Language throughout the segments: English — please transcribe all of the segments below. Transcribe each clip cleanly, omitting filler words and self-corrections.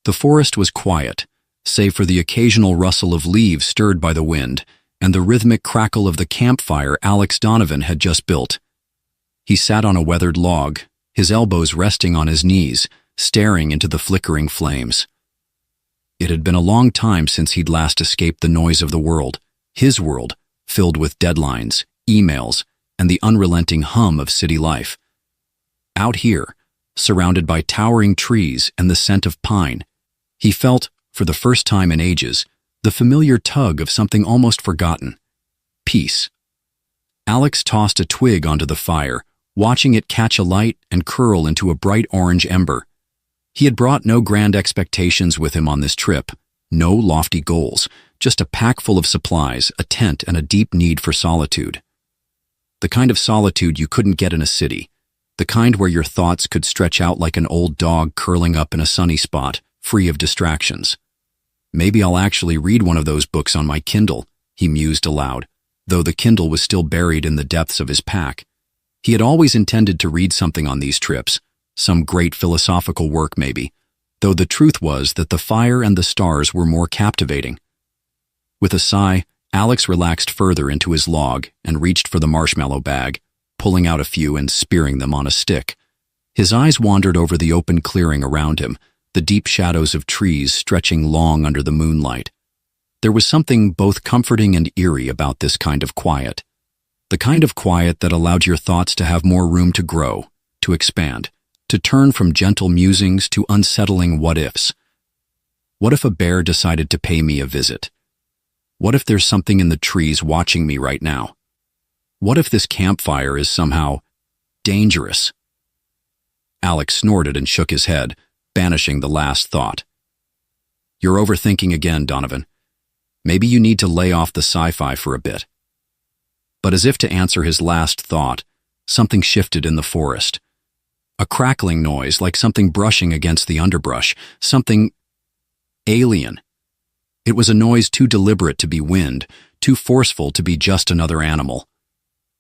The forest was quiet, save for the occasional rustle of leaves stirred by the wind and the rhythmic crackle of the campfire Alex Donovan had just built. He sat on a weathered log, his elbows resting on his knees, staring into the flickering flames. It had been a long time since he'd last escaped the noise of the world, his world, filled with deadlines, emails, and the unrelenting hum of city life. Out here, surrounded by towering trees and the scent of pine, he felt, for the first time in ages, the familiar tug of something almost forgotten: peace. Alex tossed a twig onto the fire, watching it catch a light and curl into a bright orange ember. He had brought no grand expectations with him on this trip, no lofty goals, just a pack full of supplies, a tent, and a deep need for solitude. The kind of solitude you couldn't get in a city, the kind where your thoughts could stretch out like an old dog curling up in a sunny spot, free of distractions. Maybe I'll actually read one of those books on my Kindle, he mused aloud, though the Kindle was still buried in the depths of his pack. He had always intended to read something on these trips, some great philosophical work maybe, though the truth was that the fire and the stars were more captivating. With a sigh, Alex relaxed further into his log and reached for the marshmallow bag, pulling out a few and spearing them on a stick. His eyes wandered over the open clearing around him, the deep shadows of trees stretching long under the moonlight. There was something both comforting and eerie about this kind of quiet. The kind of quiet that allowed your thoughts to have more room to grow, to expand, to turn from gentle musings to unsettling what-ifs. What if a bear decided to pay me a visit? What if there's something in the trees watching me right now? What if this campfire is somehow dangerous? Alex snorted and shook his head, banishing the last thought. You're overthinking again, Donovan. Maybe you need to lay off the sci-fi for a bit. But as if to answer his last thought, something shifted in the forest. A crackling noise like something brushing against the underbrush, something alien. It was a noise too deliberate to be wind, too forceful to be just another animal.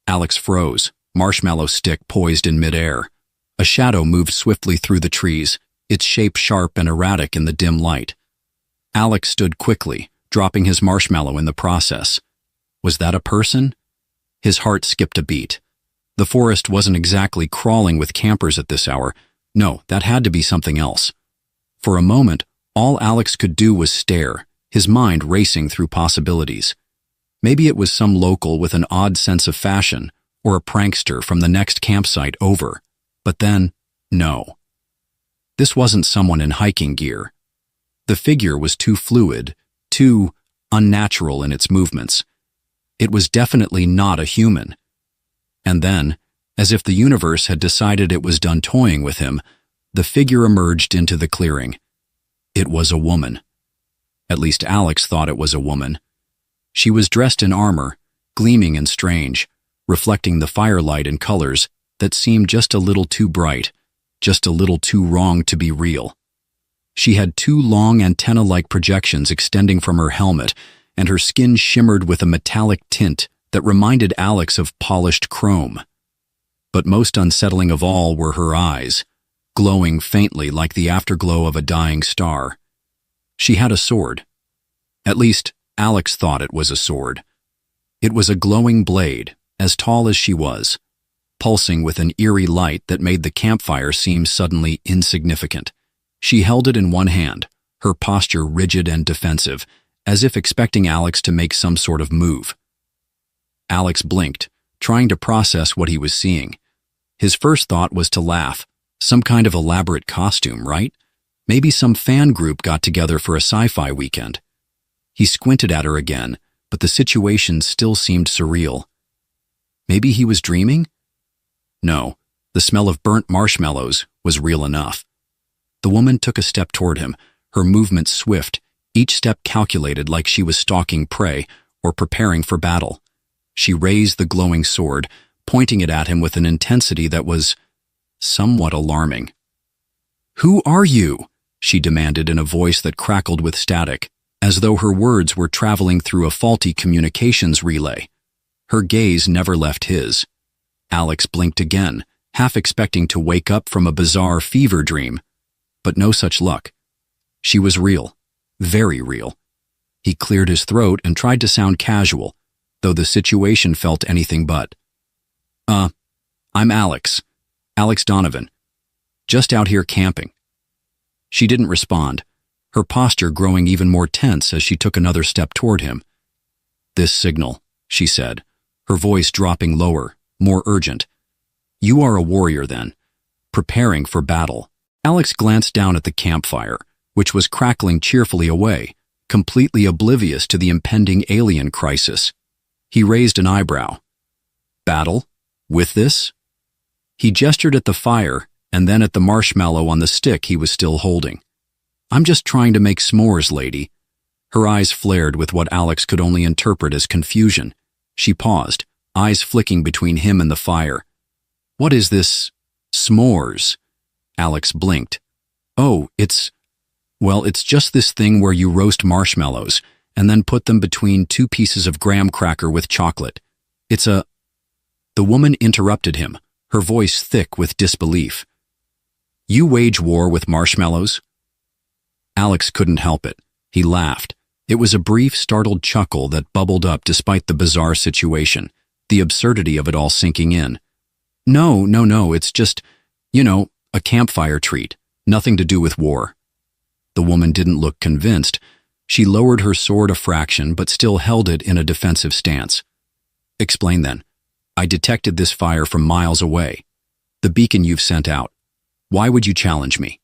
Alex froze, marshmallow stick poised in midair. A shadow moved swiftly through the trees, its shape sharp and erratic in the dim light. Alex stood quickly, dropping his marshmallow in the process. Was that a person? His heart skipped a beat. The forest wasn't exactly crawling with campers at this hour. No, that had to be something else. For a moment, all Alex could do was stare, his mind racing through possibilities. Maybe it was some local with an odd sense of fashion, or a prankster from the next campsite over. But then, no. This wasn't someone in hiking gear. The figure was too fluid, too unnatural in its movements. It was definitely not a human. And then, as if the universe had decided it was done toying with him, the figure emerged into the clearing. It was a woman. At least Alex thought it was a woman. She was dressed in armor, gleaming and strange, reflecting the firelight in colors that seemed just a little too bright, just a little too wrong to be real. She had two long antenna-like projections extending from her helmet, and her skin shimmered with a metallic tint that reminded Alex of polished chrome. But most unsettling of all were her eyes, glowing faintly like the afterglow of a dying star. She had a sword. At least, Alex thought it was a sword. It was a glowing blade, as tall as she was, pulsing with an eerie light that made the campfire seem suddenly insignificant. She held it in one hand, her posture rigid and defensive, as if expecting Alex to make some sort of move. Alex blinked, trying to process what he was seeing. His first thought was to laugh. Some kind of elaborate costume, right? Maybe some fan group got together for a sci-fi weekend. He squinted at her again, but the situation still seemed surreal. Maybe he was dreaming? No, the smell of burnt marshmallows was real enough. The woman took a step toward him, her movement swift, each step calculated like she was stalking prey or preparing for battle. She raised the glowing sword, pointing it at him with an intensity that was somewhat alarming. "Who are you?" she demanded in a voice that crackled with static, as though her words were traveling through a faulty communications relay. Her gaze never left his. Alex blinked again, half expecting to wake up from a bizarre fever dream, but no such luck. She was real. Very real. He cleared his throat and tried to sound casual, though the situation felt anything but. I'm Alex. Alex Donovan. Just out here camping. She didn't respond, her posture growing even more tense as she took another step toward him. This signal, she said, her voice dropping lower, more urgent. You are a warrior then, preparing for battle. Alex glanced down at the campfire, which was crackling cheerfully away, completely oblivious to the impending alien crisis. He raised an eyebrow. Battle? With this? He gestured at the fire and then at the marshmallow on the stick he was still holding. I'm just trying to make s'mores, lady. Her eyes flared with what Alex could only interpret as confusion. She paused, eyes flicking between him and the fire. What is this s'mores? Alex blinked. Oh, it's just this thing where you roast marshmallows and then put them between two pieces of graham cracker with chocolate. The woman interrupted him, her voice thick with disbelief. You wage war with marshmallows? Alex couldn't help it. He laughed. It was a brief, startled chuckle that bubbled up despite the bizarre situation, the absurdity of it all sinking in. No, it's just, a campfire treat, nothing to do with war. The woman didn't look convinced. She lowered her sword a fraction but still held it in a defensive stance. Explain then. I detected this fire from miles away. The beacon you've sent out. Why would you challenge me?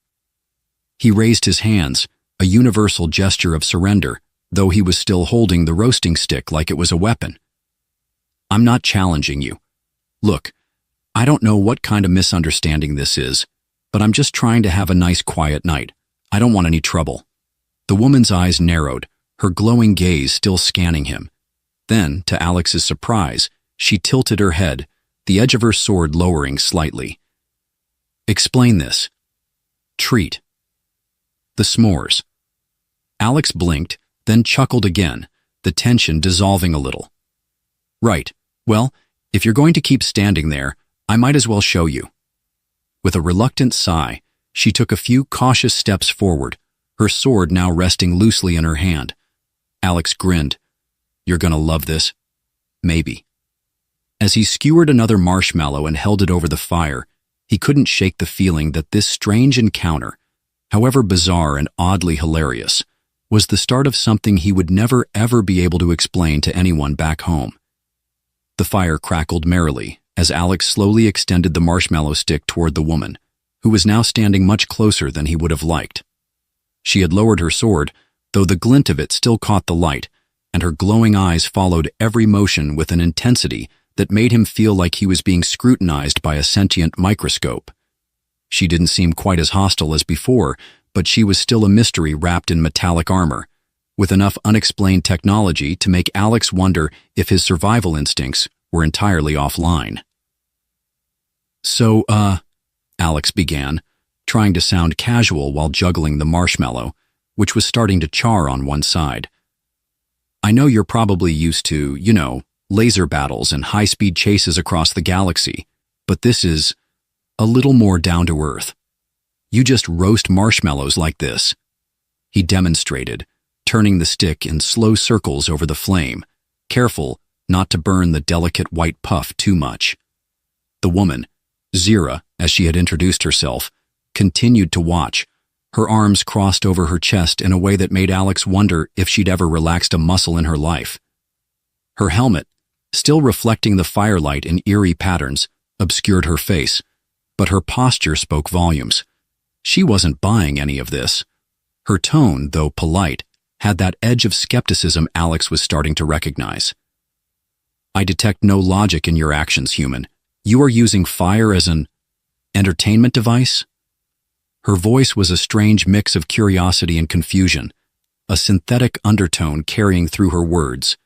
He raised his hands, a universal gesture of surrender, though he was still holding the roasting stick like it was a weapon. I'm not challenging you. Look, I don't know what kind of misunderstanding this is, but I'm just trying to have a nice quiet night. I don't want any trouble. The woman's eyes narrowed, her glowing gaze still scanning him. Then, to Alex's surprise, she tilted her head, the edge of her sword lowering slightly. Explain this. Treat. The s'mores. Alex blinked, then chuckled again, the tension dissolving a little. Right. Well, if you're going to keep standing there, I might as well show you. With a reluctant sigh, she took a few cautious steps forward, her sword now resting loosely in her hand. Alex grinned. You're gonna love this. Maybe. As he skewered another marshmallow and held it over the fire, he couldn't shake the feeling that this strange encounter, however bizarre and oddly hilarious, was the start of something he would never ever be able to explain to anyone back home. The fire crackled merrily as Alex slowly extended the marshmallow stick toward the woman, who was now standing much closer than he would have liked. She had lowered her sword, though the glint of it still caught the light, and her glowing eyes followed every motion with an intensity that made him feel like he was being scrutinized by a sentient microscope. She didn't seem quite as hostile as before, but she was still a mystery wrapped in metallic armor, with enough unexplained technology to make Alex wonder if his survival instincts were entirely offline. So, Alex began, trying to sound casual while juggling the marshmallow, which was starting to char on one side. I know you're probably used to, laser battles and high-speed chases across the galaxy, but this is a little more down to earth. You just roast marshmallows like this. He demonstrated, turning the stick in slow circles over the flame, careful not to burn the delicate white puff too much. The woman, Zira, as she had introduced herself, continued to watch, her arms crossed over her chest in a way that made Alex wonder if she'd ever relaxed a muscle in her life. Her helmet, still reflecting the firelight in eerie patterns, obscured her face, but her posture spoke volumes. She wasn't buying any of this. Her tone, though polite, had that edge of skepticism Alex was starting to recognize. I detect no logic in your actions, human. You are using fire as an entertainment device? Her voice was a strange mix of curiosity and confusion, a synthetic undertone carrying through her words.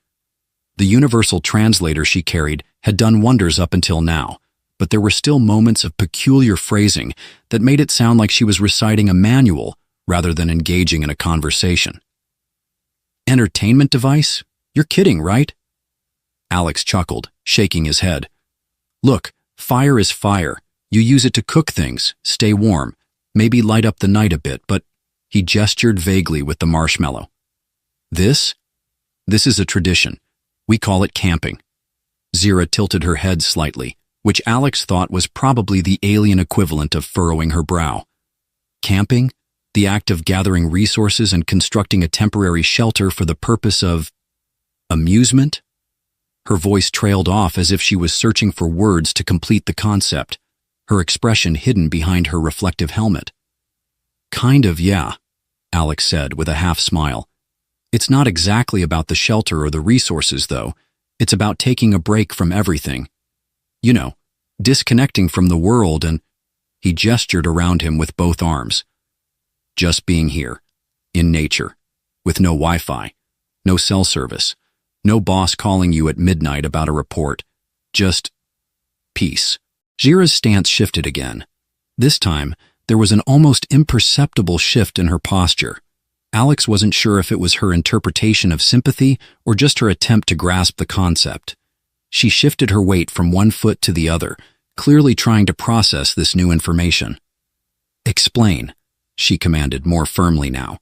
The universal translator she carried had done wonders up until now, but there were still moments of peculiar phrasing that made it sound like she was reciting a manual rather than engaging in a conversation. Entertainment device? You're kidding, right? Alex chuckled, shaking his head. Look, fire is fire. You use it to cook things, stay warm, maybe light up the night a bit, but He gestured vaguely with the marshmallow. This? This is a tradition. We call it camping. Zira tilted her head slightly, which Alex thought was probably the alien equivalent of furrowing her brow. Camping? The act of gathering resources and constructing a temporary shelter for the purpose of amusement? Her voice trailed off as if she was searching for words to complete the concept, her expression hidden behind her reflective helmet. Kind of, yeah, Alex said with a half-smile. It's not exactly about the shelter or the resources, though. It's about taking a break from everything. You know, disconnecting from the world and… He gestured around him with both arms. Just being here, in nature, with no Wi-Fi, no cell service, no boss calling you at midnight about a report. Just peace. Jira's stance shifted again. This time, there was an almost imperceptible shift in her posture. Alex wasn't sure if it was her interpretation of sympathy or just her attempt to grasp the concept. She shifted her weight from one foot to the other, clearly trying to process this new information. Explain, she commanded more firmly now.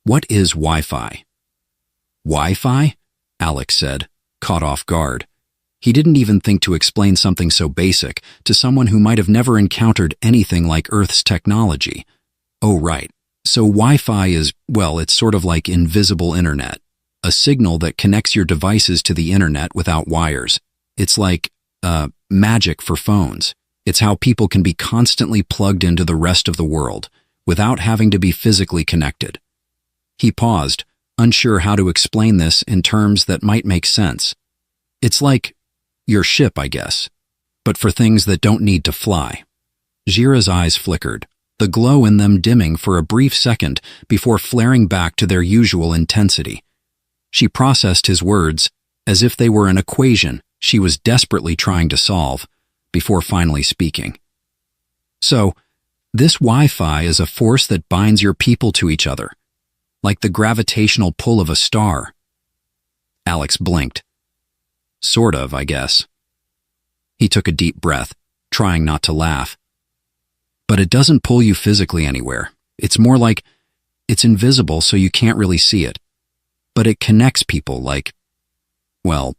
What is Wi-Fi? Wi-Fi? Alex said, caught off guard. He didn't even think to explain something so basic to someone who might have never encountered anything like Earth's technology. Oh, right. So Wi-Fi is, well, it's sort of like invisible internet, a signal that connects your devices to the internet without wires. It's like, magic for phones. It's how people can be constantly plugged into the rest of the world, without having to be physically connected. He paused, unsure how to explain this in terms that might make sense. It's like your ship, I guess, but for things that don't need to fly. Jira's eyes flickered, the glow in them dimming for a brief second before flaring back to their usual intensity. She processed his words as if they were an equation she was desperately trying to solve, before finally speaking. So, this Wi-Fi is a force that binds your people to each other, like the gravitational pull of a star. Alex blinked. Sort of, I guess. He took a deep breath, trying not to laugh. But it doesn't pull you physically anywhere. It's more like it's invisible so you can't really see it. But it connects people like, well,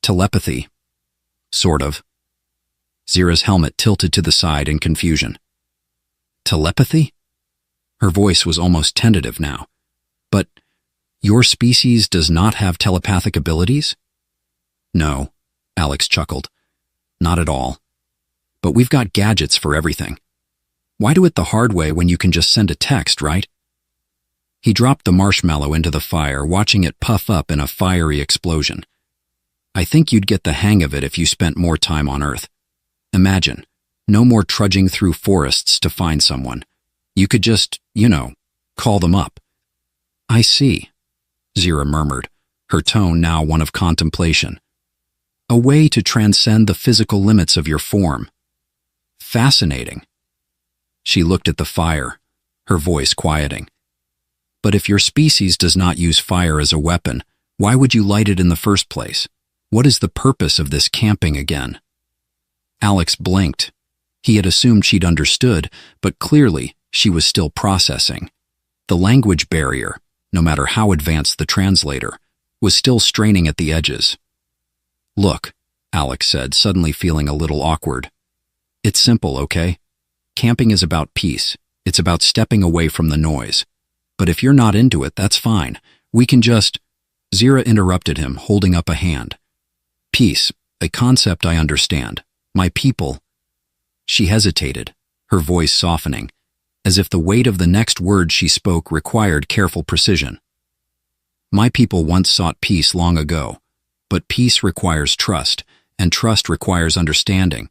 telepathy. Sort of. Zira's helmet tilted to the side in confusion. Telepathy? Her voice was almost tentative now. But your species does not have telepathic abilities? No, Alex chuckled. Not at all. But we've got gadgets for everything. Why do it the hard way when you can just send a text, right? He dropped the marshmallow into the fire, watching it puff up in a fiery explosion. I think you'd get the hang of it if you spent more time on Earth. Imagine, no more trudging through forests to find someone. You could just, call them up. I see, Zira murmured, her tone now one of contemplation. A way to transcend the physical limits of your form. Fascinating. She looked at the fire, her voice quieting. But if your species does not use fire as a weapon, why would you light it in the first place? What is the purpose of this camping again? Alex blinked. He had assumed she'd understood, but clearly she was still processing. The language barrier, no matter how advanced the translator, was still straining at the edges. Look, Alex said, suddenly feeling a little awkward. It's simple, okay? Camping is about peace. It's about stepping away from the noise. But if you're not into it, that's fine. We can just… Zira interrupted him, holding up a hand. Peace, a concept I understand. My people… She hesitated, her voice softening, as if the weight of the next word she spoke required careful precision. My people once sought peace long ago, but peace requires trust, and trust requires understanding,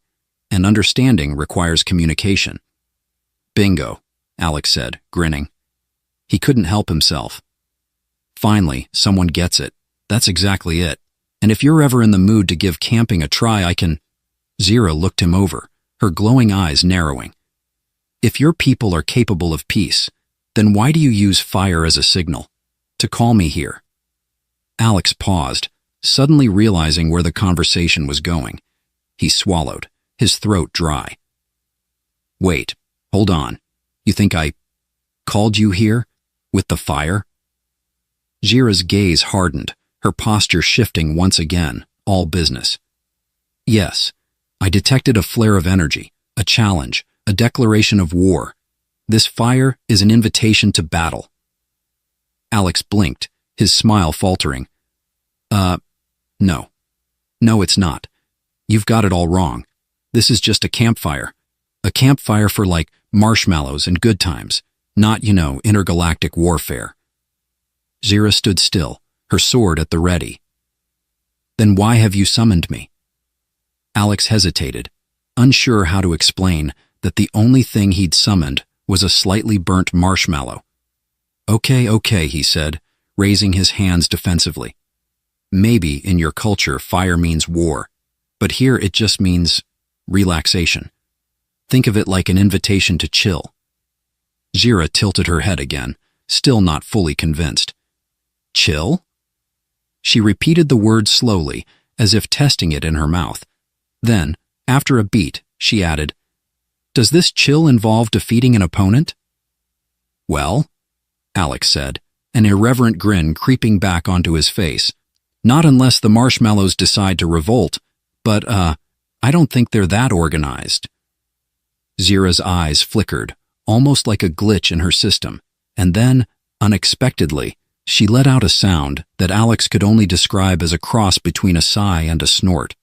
and understanding requires communication. Bingo, Alex said, grinning. He couldn't help himself. Finally, someone gets it. That's exactly it. And if you're ever in the mood to give camping a try, I can… Zira looked him over, her glowing eyes narrowing. If your people are capable of peace, then why do you use fire as a signal? To call me here. Alex paused, suddenly realizing where the conversation was going. He swallowed, his throat dry. Wait, hold on. You think I… Called you here? With the fire? Jira's gaze hardened, her posture shifting once again, all business. Yes, I detected a flare of energy, a challenge, a declaration of war. This fire is an invitation to battle. Alex blinked, his smile faltering. No. No, it's not. You've got it all wrong. This is just a campfire. A campfire for, like, marshmallows and good times, not, intergalactic warfare. Jira stood still, her sword at the ready. Then why have you summoned me? Alex hesitated, unsure how to explain that the only thing he'd summoned was a slightly burnt marshmallow. Okay, he said, raising his hands defensively. Maybe in your culture fire means war, but here it just means relaxation. Think of it like an invitation to chill. Jira tilted her head again, still not fully convinced. Chill? She repeated the word slowly, as if testing it in her mouth. Then, after a beat, she added, Does this chill involve defeating an opponent? Well, Alex said, an irreverent grin creeping back onto his face. Not unless the marshmallows decide to revolt, but, I don't think they're that organized. Jira's eyes flickered, almost like a glitch in her system, and then, unexpectedly, she let out a sound that Alex could only describe as a cross between a sigh and a snort.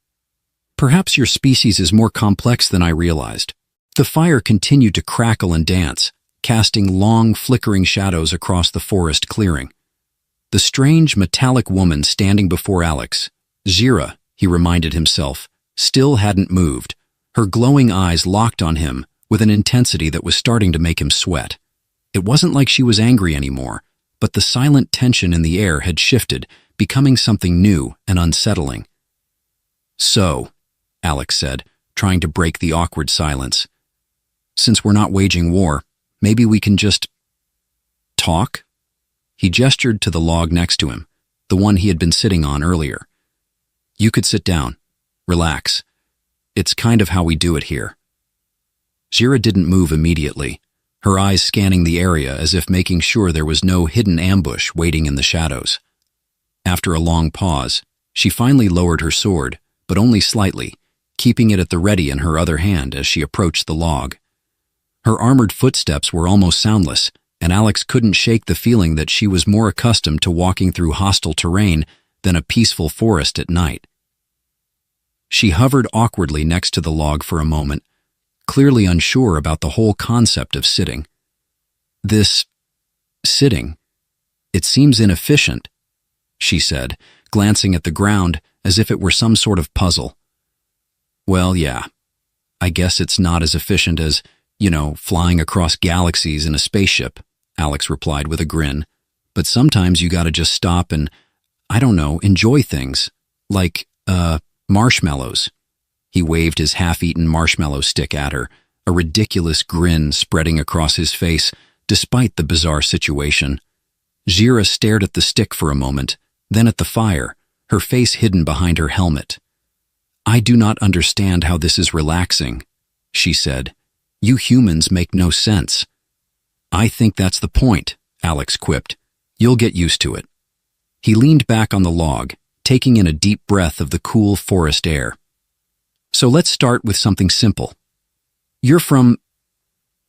Perhaps your species is more complex than I realized. The fire continued to crackle and dance, casting long, flickering shadows across the forest clearing. The strange, metallic woman standing before Alex, Jira, he reminded himself, still hadn't moved, her glowing eyes locked on him with an intensity that was starting to make him sweat. It wasn't like she was angry anymore, but the silent tension in the air had shifted, becoming something new and unsettling. So, Alex said, trying to break the awkward silence, since we're not waging war, maybe we can just talk? He gestured to the log next to him, the one he had been sitting on earlier. You could sit down. Relax. It's kind of how we do it here. Jira didn't move immediately, her eyes scanning the area as if making sure there was no hidden ambush waiting in the shadows. After a long pause, she finally lowered her sword, but only slightly, keeping it at the ready in her other hand as she approached the log. Her armored footsteps were almost soundless, and Alex couldn't shake the feeling that she was more accustomed to walking through hostile terrain than a peaceful forest at night. She hovered awkwardly next to the log for a moment, clearly unsure about the whole concept of sitting. This sitting, it seems inefficient, she said, glancing at the ground as if it were some sort of puzzle. Well, yeah, I guess it's not as efficient as, flying across galaxies in a spaceship, Alex replied with a grin. But sometimes you gotta just stop and, enjoy things. Like, marshmallows. He waved his half-eaten marshmallow stick at her, a ridiculous grin spreading across his face, despite the bizarre situation. Jira stared at the stick for a moment, then at the fire, her face hidden behind her helmet. I do not understand how this is relaxing, she said. You humans make no sense. I think that's the point, Alex quipped. You'll get used to it. He leaned back on the log, taking in a deep breath of the cool forest air. So let's start with something simple. You're from,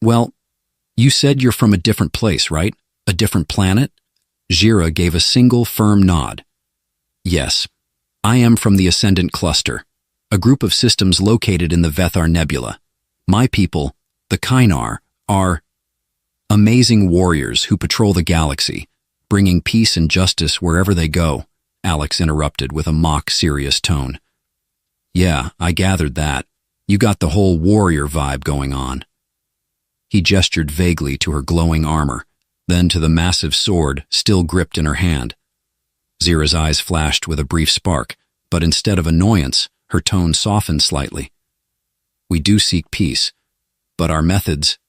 you said you're from a different place, right? A different planet? Jira gave a single firm nod. Yes, I am from the Ascendant Cluster, a group of systems located in the Vethar Nebula. My people, the Kainar, are amazing warriors who patrol the galaxy, bringing peace and justice wherever they go, Alex interrupted with a mock-serious tone. Yeah, I gathered that. You got the whole warrior vibe going on. He gestured vaguely to her glowing armor, then to the massive sword still gripped in her hand. Jira's eyes flashed with a brief spark, but instead of annoyance, her tone softened slightly. We do seek peace, but our methods...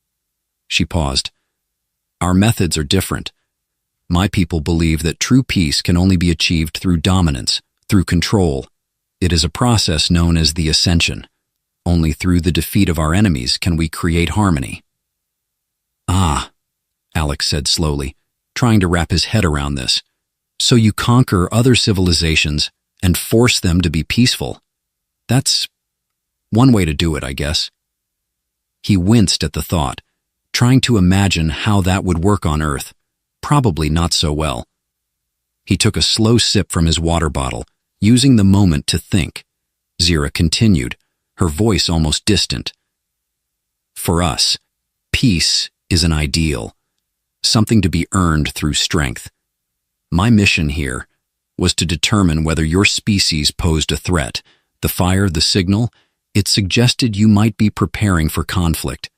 She paused. Our methods are different. My people believe that true peace can only be achieved through dominance, through control. It is a process known as the ascension. Only through the defeat of our enemies can we create harmony. Ah, Alex said slowly, trying to wrap his head around this. So you conquer other civilizations and force them to be peaceful. That's one way to do it, I guess. He winced at the thought, trying to imagine how that would work on Earth. Probably not so well. He took a slow sip from his water bottle, using the moment to think. Zira continued, her voice almost distant. For us, peace is an ideal, something to be earned through strength. My mission here was to determine whether your species posed a threat. The fire, the signal, it suggested you might be preparing for conflict.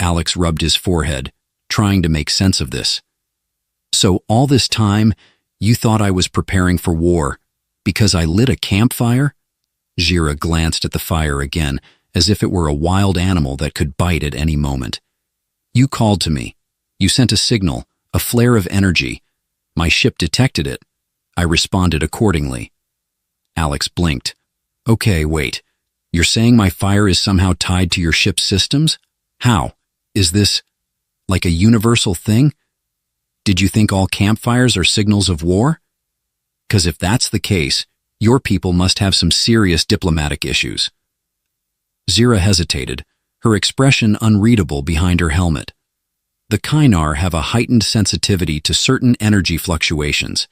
Alex rubbed his forehead, trying to make sense of this. So all this time, you thought I was preparing for war because I lit a campfire? Zira glanced at the fire again, as if it were a wild animal that could bite at any moment. You called to me. You sent a signal, a flare of energy. My ship detected it. I responded accordingly. Alex blinked. Okay, wait. You're saying my fire is somehow tied to your ship's systems? How? Is this like a universal thing? Did you think all campfires are signals of war? 'Cause if that's the case, your people must have some serious diplomatic issues. Zira hesitated, her expression unreadable behind her helmet. The Kainar have a heightened sensitivity to certain energy fluctuations.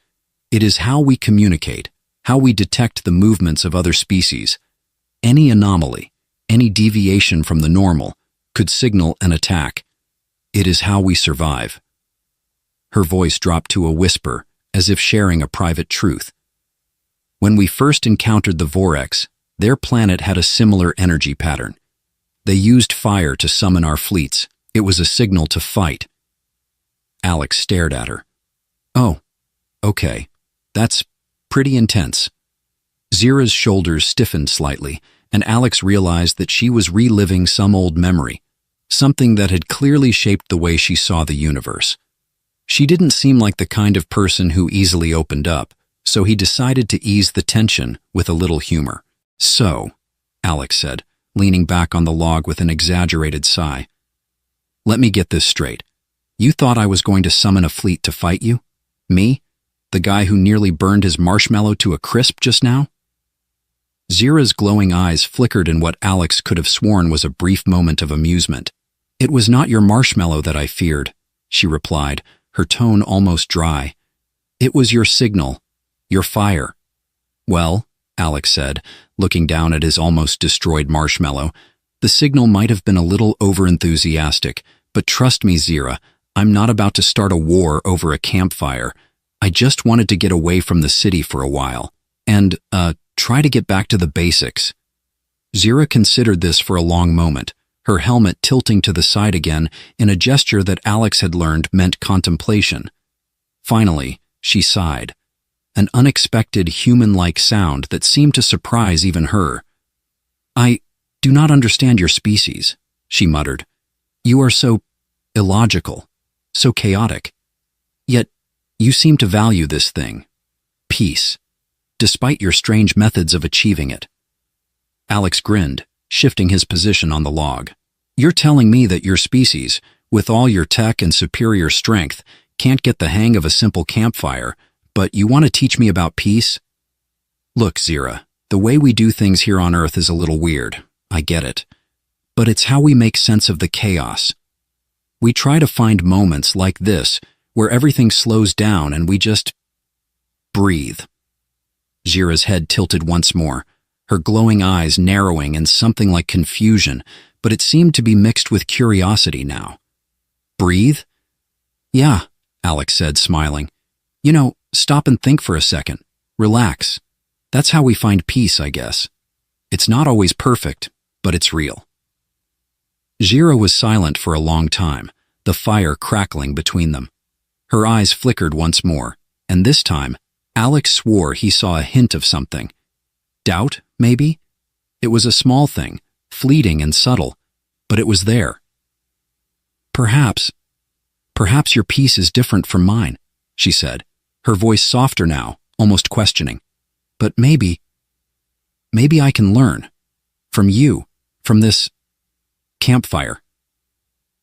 It is how we communicate, how we detect the movements of other species. Any anomaly, any deviation from the normal, could signal an attack. It is how we survive. Her voice dropped to a whisper, as if sharing a private truth. When we first encountered the Vorex, their planet had a similar energy pattern. They used fire to summon our fleets. It was a signal to fight. Alex stared at her. Oh, okay. That's pretty intense. Zira's shoulders stiffened slightly, and Alex realized that she was reliving some old memory, something that had clearly shaped the way she saw the universe. She didn't seem like the kind of person who easily opened up, so he decided to ease the tension with a little humor. So, Alex said, leaning back on the log with an exaggerated sigh. Let me get this straight. You thought I was going to summon a fleet to fight you? Me? The guy who nearly burned his marshmallow to a crisp just now? Zira's glowing eyes flickered in what Alex could have sworn was a brief moment of amusement. It was not your marshmallow that I feared, she replied, her tone almost dry. It was your signal, your fire. Well, Alex said, looking down at his almost destroyed marshmallow, the signal might have been a little overenthusiastic, but trust me, Zira, I'm not about to start a war over a campfire. I just wanted to get away from the city for a while, and, try to get back to the basics. Zira considered this for a long moment, her helmet tilting to the side again in a gesture that Alex had learned meant contemplation. Finally, she sighed, an unexpected human-like sound that seemed to surprise even her. I do not understand your species, she muttered. You are so illogical, so chaotic. Yet, you seem to value this thing, peace, despite your strange methods of achieving it. Alex grinned, shifting his position on the log. You're telling me that your species, with all your tech and superior strength, can't get the hang of a simple campfire, but you want to teach me about peace? Look, Zira, the way we do things here on Earth is a little weird. I get it. But it's how we make sense of the chaos. We try to find moments like this where everything slows down and we just breathe. Zira's head tilted once more, her glowing eyes narrowing in something like confusion, but it seemed to be mixed with curiosity now. Breathe? Yeah, Alex said, smiling. You know, stop and think for a second. Relax. That's how we find peace, I guess. It's not always perfect, but it's real. Zira was silent for a long time, the fire crackling between them. Her eyes flickered once more, and this time, Alex swore he saw a hint of something. Doubt, maybe? It was a small thing, fleeting and subtle, but it was there. Perhaps your peace is different from mine, she said, her voice softer now, almost questioning. But maybe I can learn. From you, from this campfire.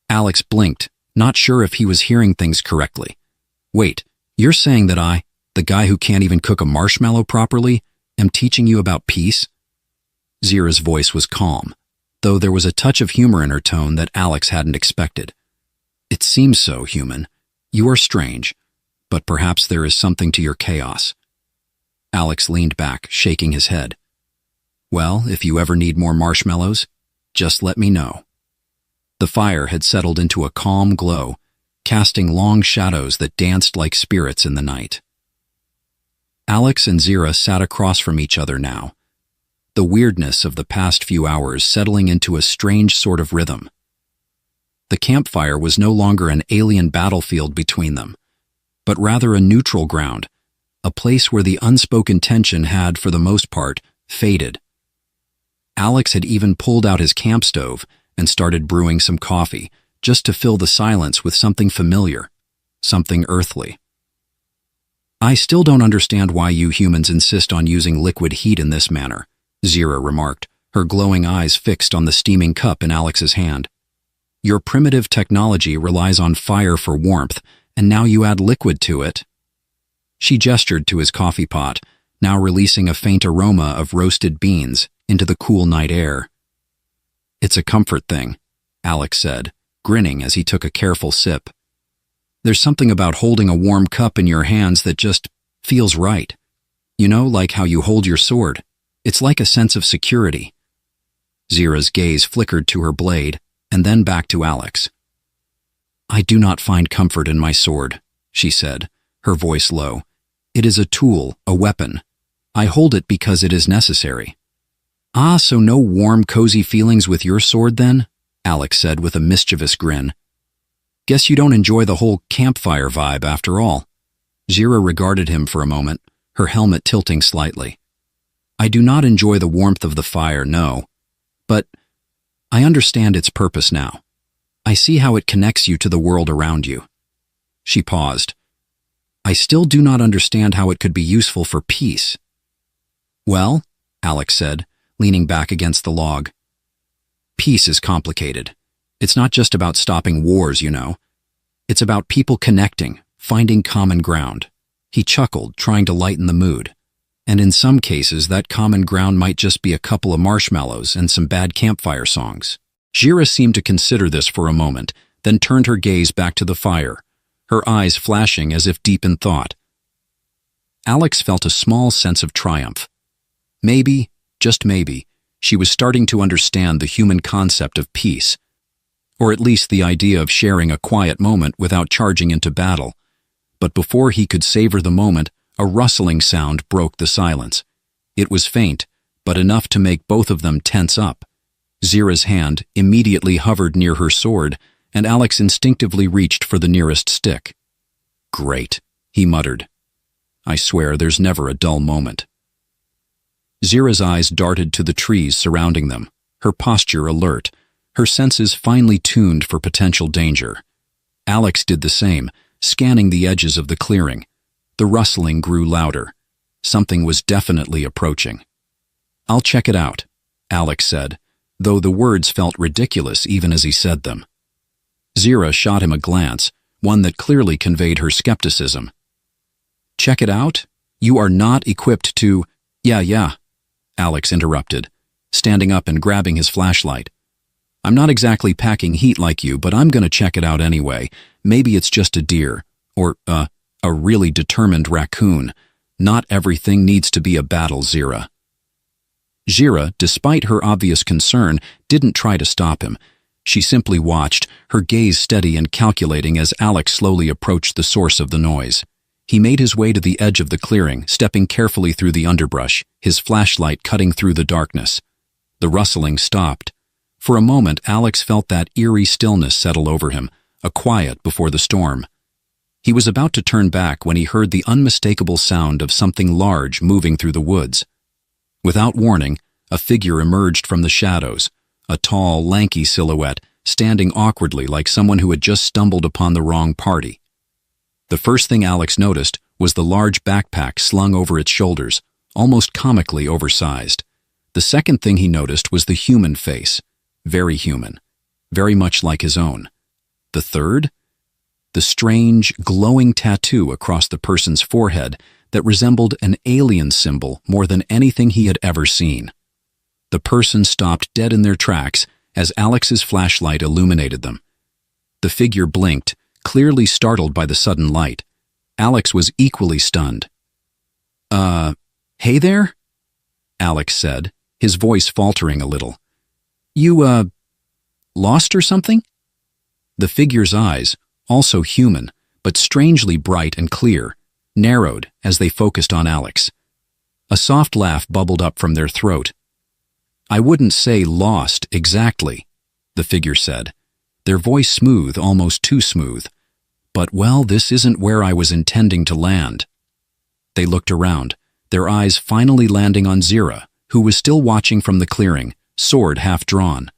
Alex blinked, not sure if he was hearing things correctly. Wait, you're saying that I, the guy who can't even cook a marshmallow properly, am teaching you about peace? Zira's voice was calm, though there was a touch of humor in her tone that Alex hadn't expected. It seems so, human. You are strange, but perhaps there is something to your chaos. Alex leaned back, shaking his head. Well, if you ever need more marshmallows, just let me know. The fire had settled into a calm glow, casting long shadows that danced like spirits in the night. Alex and Zira sat across from each other now, the weirdness of the past few hours settling into a strange sort of rhythm. The campfire was no longer an alien battlefield between them, but rather a neutral ground, a place where the unspoken tension had, for the most part, faded. Alex had even pulled out his camp stove and started brewing some coffee, just to fill the silence with something familiar, something earthly. I still don't understand why you humans insist on using liquid heat in this manner, Zira remarked, her glowing eyes fixed on the steaming cup in Alex's hand. Your primitive technology relies on fire for warmth, and now you add liquid to it. She gestured to his coffee pot, now releasing a faint aroma of roasted beans into the cool night air. It's a comfort thing, Alex said, grinning as he took a careful sip. There's something about holding a warm cup in your hands that just feels right. You know, like how you hold your sword. It's like a sense of security. Zira's gaze flickered to her blade, and then back to Alex. I do not find comfort in my sword, she said, her voice low. It is a tool, a weapon. I hold it because it is necessary. Ah, so no warm, cozy feelings with your sword then? Alex said with a mischievous grin. Guess you don't enjoy the whole campfire vibe after all. Zira regarded him for a moment, her helmet tilting slightly. I do not enjoy the warmth of the fire, no. But I understand its purpose now. I see how it connects you to the world around you. She paused. I still do not understand how it could be useful for peace. Well, Alex said, leaning back against the log. Peace is complicated. It's not just about stopping wars, you know. It's about people connecting, finding common ground. He chuckled, trying to lighten the mood. And in some cases, that common ground might just be a couple of marshmallows and some bad campfire songs. Zira seemed to consider this for a moment, then turned her gaze back to the fire, her eyes flashing as if deep in thought. Alex felt a small sense of triumph. Maybe, just maybe, she was starting to understand the human concept of peace, or at least the idea of sharing a quiet moment without charging into battle. But before he could savor the moment, a rustling sound broke the silence. It was faint, but enough to make both of them tense up. Zira's hand immediately hovered near her sword, and Alex instinctively reached for the nearest stick. Great, he muttered. I swear there's never a dull moment. Zira's eyes darted to the trees surrounding them, her posture alert, her senses finely tuned for potential danger. Alex did the same, scanning the edges of the clearing. The rustling grew louder. Something was definitely approaching. I'll check it out, Alex said, though the words felt ridiculous even as he said them. Zira shot him a glance, one that clearly conveyed her skepticism. Check it out? You are not equipped to— Yeah, Alex interrupted, standing up and grabbing his flashlight. I'm not exactly packing heat like you, but I'm gonna check it out anyway. Maybe it's just a deer, or, a really determined raccoon. Not everything needs to be a battle, Zira. Zira, despite her obvious concern, didn't try to stop him. She simply watched, her gaze steady and calculating as Alex slowly approached the source of the noise. He made his way to the edge of the clearing, stepping carefully through the underbrush, his flashlight cutting through the darkness. The rustling stopped. For a moment, Alex felt that eerie stillness settle over him, a quiet before the storm. He was about to turn back when he heard the unmistakable sound of something large moving through the woods. Without warning, a figure emerged from the shadows, a tall, lanky silhouette, standing awkwardly like someone who had just stumbled upon the wrong party. The first thing Alex noticed was the large backpack slung over its shoulders, almost comically oversized. The second thing he noticed was the human face, very human, very much like his own. The third? the strange, glowing tattoo across the person's forehead that resembled an alien symbol more than anything he had ever seen. The person stopped dead in their tracks as Alex's flashlight illuminated them. The figure blinked, clearly startled by the sudden light. Alex was equally stunned. Hey there?" Alex said, his voice faltering a little. "You, lost or something?" The figure's eyes, also human, but strangely bright and clear, narrowed as they focused on Alex. A soft laugh bubbled up from their throat. "I wouldn't say lost exactly," the figure said, their voice smooth, almost too smooth. "But, well, this isn't where I was intending to land." They looked around, their eyes finally landing on Zira, who was still watching from the clearing, sword half drawn.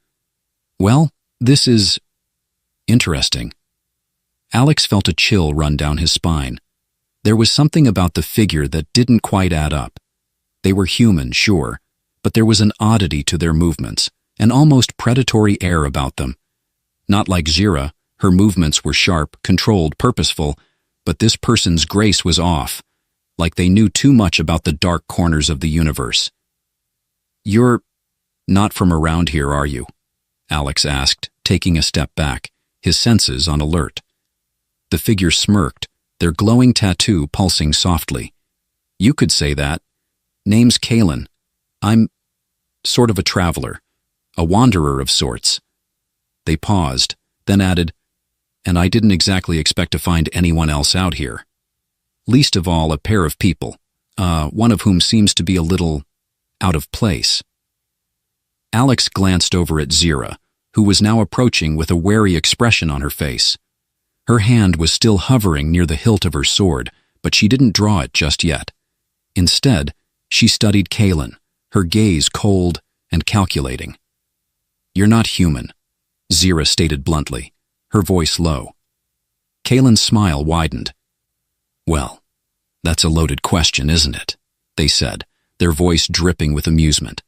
"Well, this is interesting." Alex felt a chill run down his spine. There was something about the figure that didn't quite add up. They were human, sure, but there was an oddity to their movements, an almost predatory air about them. Not like Zira, her movements were sharp, controlled, purposeful, but this person's grace was off, like they knew too much about the dark corners of the universe. "You're not from around here, are you?" Alex asked, taking a step back, his senses on alert. The figure smirked, their glowing tattoo pulsing softly. "You could say that. Name's Kalen. I'm sort of a traveler, a wanderer of sorts." They paused, then added, "And I didn't exactly expect to find anyone else out here. Least of all a pair of people, one of whom seems to be a little out of place." Alex glanced over at Zira, who was now approaching with a wary expression on her face. Her hand was still hovering near the hilt of her sword, but she didn't draw it just yet. Instead, she studied Kalen, her gaze cold and calculating. "You're not human," Zira stated bluntly, her voice low. Kalen's smile widened. "Well, that's a loaded question, isn't it?" they said, their voice dripping with amusement.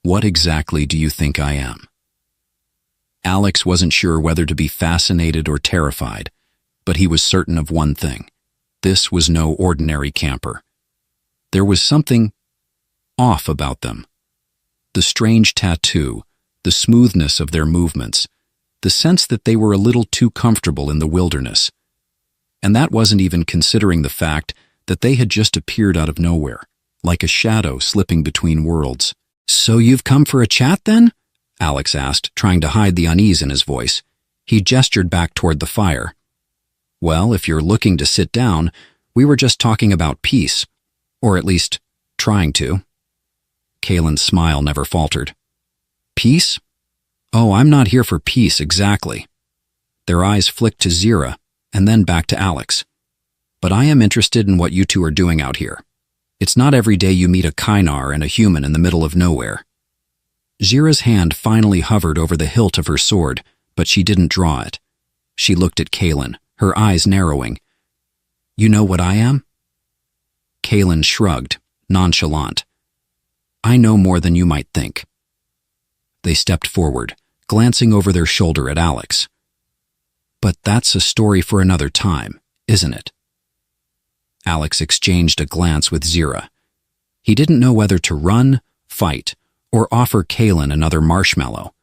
"What exactly do you think I am?" Alex wasn't sure whether to be fascinated or terrified, but he was certain of one thing. This was no ordinary camper. There was something off about them. The strange tattoo, the smoothness of their movements, the sense that they were a little too comfortable in the wilderness. And that wasn't even considering the fact that they had just appeared out of nowhere, like a shadow slipping between worlds. "So you've come for a chat, then?" Alex asked, trying to hide the unease in his voice. He gestured back toward the fire. "Well, if you're looking to sit down, we were just talking about peace. Or at least, trying to." Kalen's smile never faltered. "Peace? Oh, I'm not here for peace, exactly." Their eyes flicked to Zira, and then back to Alex. "But I am interested in what you two are doing out here. It's not every day you meet a Kynar and a human in the middle of nowhere." Zira's hand finally hovered over the hilt of her sword, but she didn't draw it. She looked at Kalen, her eyes narrowing. "You know what I am?" Kalen shrugged, nonchalant. "I know more than you might think." They stepped forward, glancing over their shoulder at Alex. "But that's a story for another time, isn't it?" Alex exchanged a glance with Zira. He didn't know whether to run, fight, or offer Kalen another marshmallow.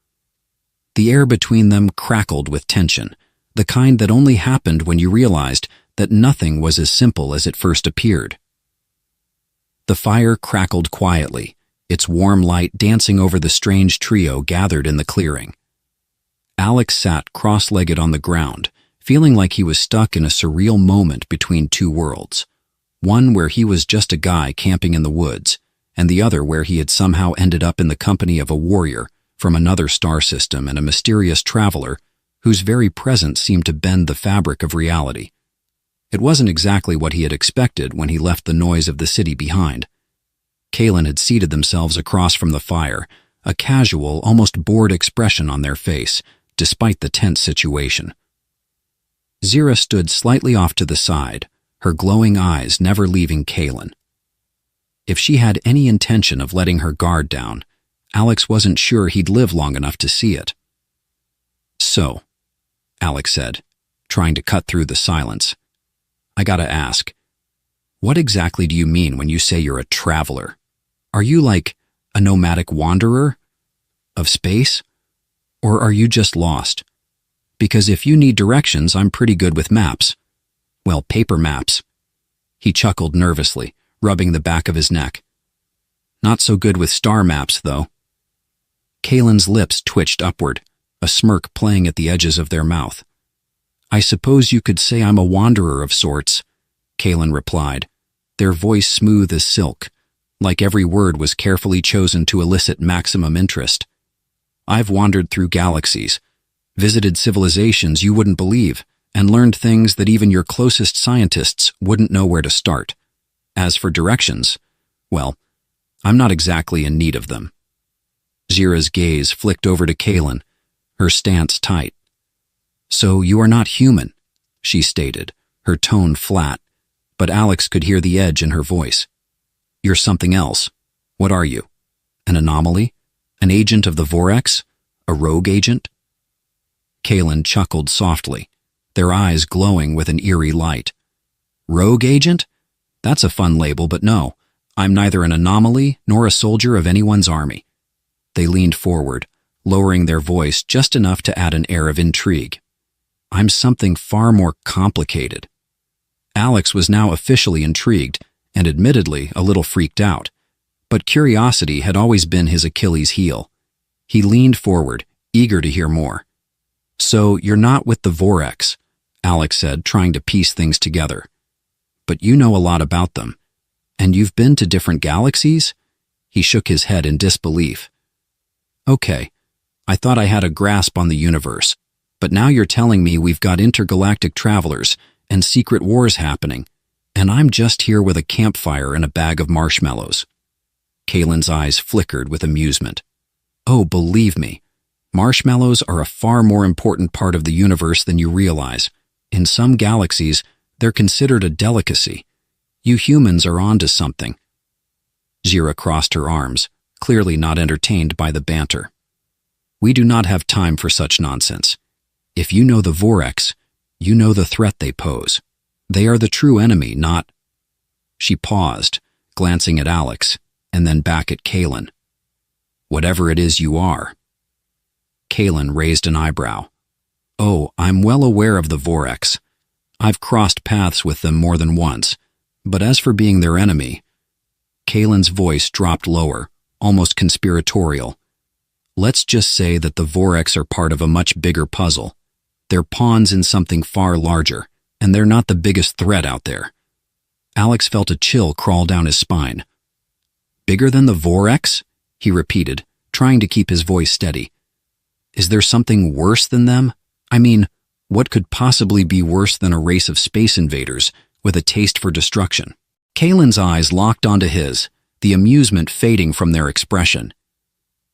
The air between them crackled with tension, the kind that only happened when you realized that nothing was as simple as it first appeared. The fire crackled quietly, its warm light dancing over the strange trio gathered in the clearing. Alex sat cross-legged on the ground, feeling like he was stuck in a surreal moment between two worlds, one where he was just a guy camping in the woods, and the other where he had somehow ended up in the company of a warrior from another star system and a mysterious traveler whose very presence seemed to bend the fabric of reality. It wasn't exactly what he had expected when he left the noise of the city behind. Kalen had seated themselves across from the fire, a casual, almost bored expression on their face, despite the tense situation. Zira stood slightly off to the side, her glowing eyes never leaving Kalen. If she had any intention of letting her guard down, Alex wasn't sure he'd live long enough to see it. "So," Alex said, trying to cut through the silence. I gotta ask, what exactly do you mean when you say you're a traveler? Are you like a nomadic wanderer of space? Or are you just lost? Because if you need directions, I'm pretty good with maps. Well, paper maps. He chuckled nervously, rubbing the back of his neck. Not so good with star maps, though. Kalen's lips twitched upward, a smirk playing at the edges of their mouth. I suppose you could say I'm a wanderer of sorts, Kalen replied, their voice smooth as silk, like every word was carefully chosen to elicit maximum interest. I've wandered through galaxies, visited civilizations you wouldn't believe, and learned things that even your closest scientists wouldn't know where to start. As for directions, well, I'm not exactly in need of them. Zira's gaze flicked over to Kalen, her stance tight. So you are not human, she stated, her tone flat, but Alex could hear the edge in her voice. You're something else. What are you? An anomaly? An agent of the Vorex? A rogue agent? Kalen chuckled softly, their eyes glowing with an eerie light. Rogue agent? That's a fun label, but no, I'm neither an anomaly nor a soldier of anyone's army. They leaned forward, lowering their voice just enough to add an air of intrigue. I'm something far more complicated. Alex was now officially intrigued and admittedly a little freaked out, but curiosity had always been his Achilles heel. He leaned forward, eager to hear more. So you're not with the Vorex, Alex said, trying to piece things together. But you know a lot about them. And you've been to different galaxies? He shook his head in disbelief. Okay, I thought I had a grasp on the universe, but now you're telling me we've got intergalactic travelers and secret wars happening, and I'm just here with a campfire and a bag of marshmallows. Kalen's eyes flickered with amusement. Oh, believe me, marshmallows are a far more important part of the universe than you realize. In some galaxies, they're considered a delicacy. You humans are onto something. Zira crossed her arms, clearly not entertained by the banter. We do not have time for such nonsense. If you know the Vorex, you know the threat they pose. They are the true enemy, not... She paused, glancing at Alex, and then back at Kalen. Whatever it is you are. Kalen raised an eyebrow. Oh, I'm well aware of the Vorex. I've crossed paths with them more than once, but as for being their enemy... Kalen's voice dropped lower, almost conspiratorial. Let's just say that the Vorex are part of a much bigger puzzle. They're pawns in something far larger, and they're not the biggest threat out there. Alex felt a chill crawl down his spine. Bigger than the Vorex? He repeated, trying to keep his voice steady. Is there something worse than them? I mean, what could possibly be worse than a race of space invaders with a taste for destruction? Kalen's eyes locked onto his, the amusement fading from their expression.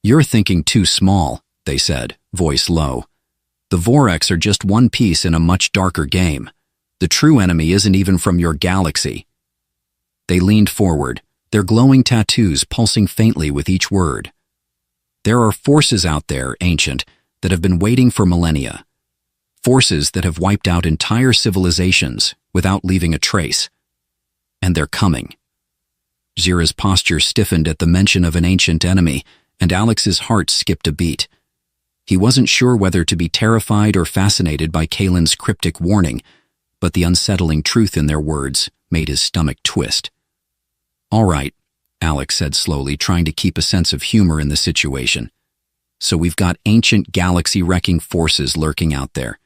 You're thinking too small, they said, voice low. The Vorex are just one piece in a much darker game. The true enemy isn't even from your galaxy. They leaned forward, their glowing tattoos pulsing faintly with each word. There are forces out there, ancient, that have been waiting for millennia. Forces that have wiped out entire civilizations without leaving a trace. And they're coming. Zira's posture stiffened at the mention of an ancient enemy, and Alex's heart skipped a beat. He wasn't sure whether to be terrified or fascinated by Kalen's cryptic warning, but the unsettling truth in their words made his stomach twist. All right, Alex said slowly, trying to keep a sense of humor in the situation. So we've got ancient galaxy-wrecking forces lurking out there,